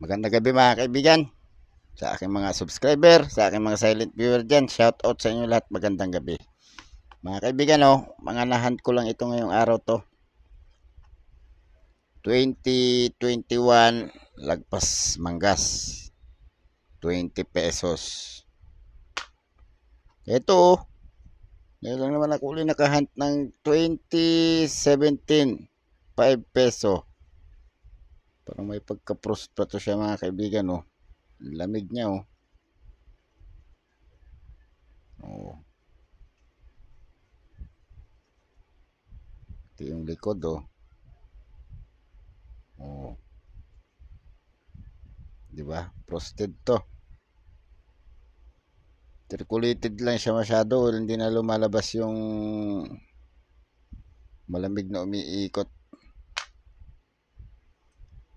Magandang gabi mga kaibigan. Sa aking mga subscriber, sa aking mga silent viewer dyan, shout out sa inyo lahat. Magandang gabi. Mga kaibigan, mga nahunt ko lang ito ngayong araw to. 2021 lagpas manggas. 20 pesos. Ito, ngayon lang naman ako ulit nakahunt ng 2017. 5 peso. Parang may pagka-frost pa to siya mga kaibigan, lamig niya, Ito yung likod, di ba? Frosted to. Circulated lang siya masyado, hindi na lumalabas yung malamig na umiikot.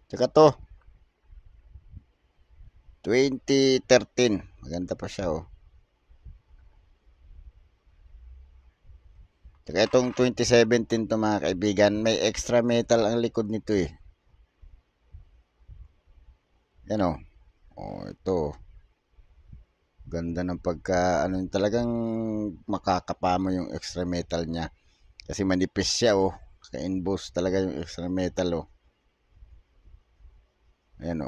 Tsaka to 2013, maganda pa siya, Tsaka itong 2017 to mga kaibigan, may extra metal ang likod nito yan ito ganda ng pagka talagang makakapa mo yung extra metal niya kasi manipis siya, ka-emboss talaga yung extra metal, ayan,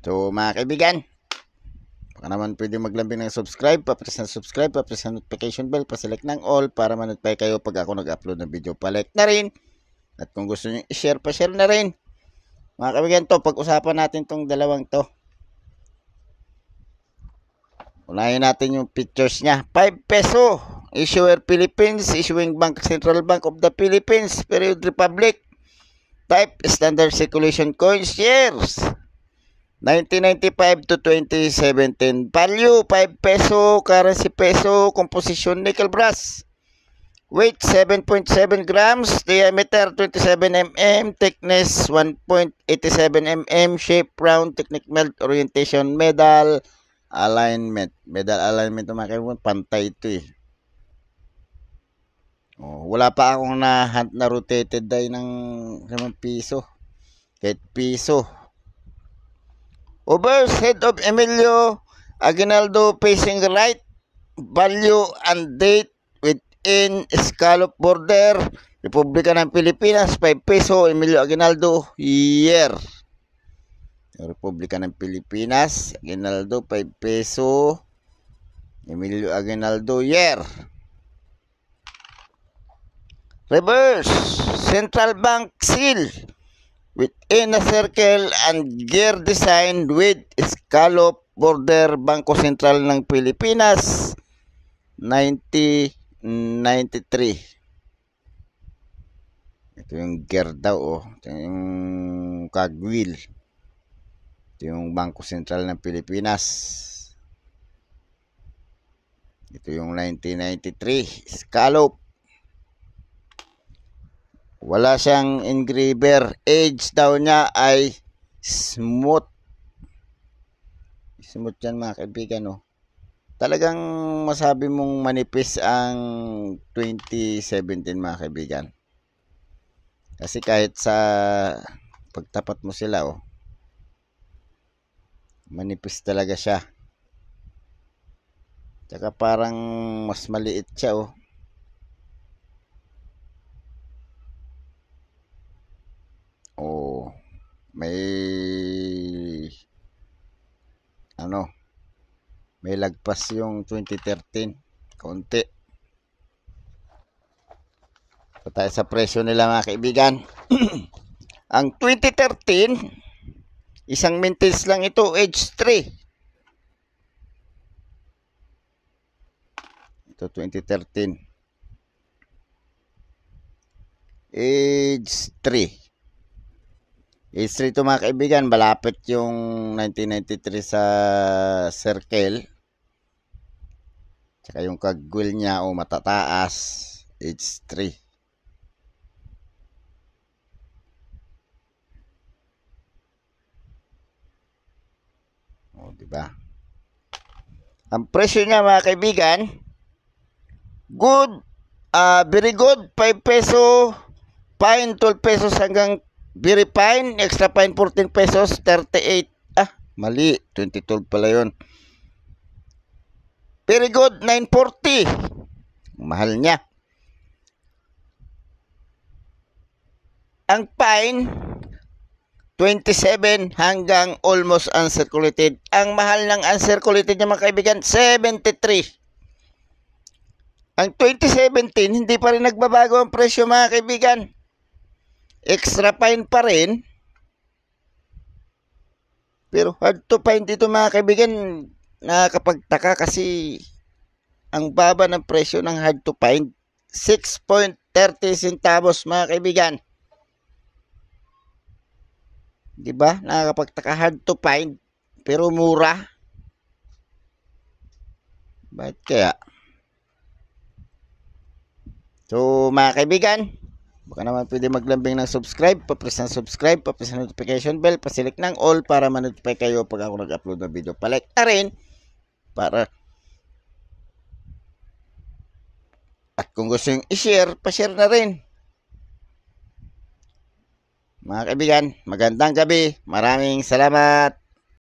So mga kaibigan, baka naman pwede maglambing ng subscribe, papress ng subscribe, papress ng notification bell, paselect ng all para ma-notify kayo pag ako nag-upload ng video. Palike na rin, at kung gusto nyo i-share, pa-share na rin. Mga kaibigan, pag-usapan natin tong dalawang to. Unahin natin yung pictures niya. 5 peso, issuer Philippines, issuing bank Central Bank of the Philippines, period Republic, type standard circulation coins, years 1995 to 2017. Value 5 peso, currency peso, composition nickel brass. Weight 7.7 grams, diameter 27 mm, thickness 1.87 mm, shape round, technique melt, orientation, medal alignment. Medal alignment mga kaibigan, pantay ito wala pa akong na-hunt na rotated die ng 5 piso. Kahit piso. Overs, head of Emilio Aguinaldo facing right. Value and date within scallop border. Republika ng Pilipinas, 5 peso. Emilio Aguinaldo, year. Republika ng Pilipinas, Aguinaldo, 5 peso. Emilio Aguinaldo, year. Reverse, Central Bank seal within a circle and gear design with scallop border, Bangko Sentral ng Pilipinas, 1993. Ito yung gear daw, ito yung cogwheel. Ito yung Bangko Sentral ng Pilipinas. Ito yung 1993 scallop. Wala siyang engraver. Age daw niya ay smooth. Smooth yan mga kaibigan, Talagang masabi mong manipis ang 2017 mga kaibigan. Kasi kahit sa pagtapat mo sila, manipis talaga siya. Tsaka parang mas maliit siya, may lagpas yung 2013 konti. So tayo sa presyo nila mga kaibigan. Ang 2013 isang mintage lang ito, age 3. Ito 2013 age 3. Age 3 ito mga kaibigan, malapit yung 1993 sa circle. Tsaka yung kagwil niya matataas, age 3. Diba? Ang presyo niya mga kaibigan, good, very good, 5 peso, fine 12 pesos hanggang very fine, extra fine 14 pesos, 38. Mali, 2012 pala yun. Very good, 940. Mahal niya. Ang fine, 27 hanggang almost uncirculated. Ang mahal ng uncirculated niya mga kaibigan, 73. Ang 2017, hindi pa rin nagbabago ang presyo mga kaibigan. Extra fine pa rin. Pero hard to find dito mga kaibigan, nakakapagtaka kasi ang baba ng presyo ng hard to find. 6.30 centavos mga kaibigan. Diba? Nakakapagtaka, hard to find. Pero mura. Bakit kaya? So, mga kaibigan, baka naman pwede maglambing ng subscribe, papress ng subscribe, papress ng notification bell, pasilik ng all para ma-notify kayo pag ako nag-upload ng video. Palike na rin para at kung gusto yung i-share, pa-share na rin. Mga kaibigan, magandang gabi. Maraming salamat.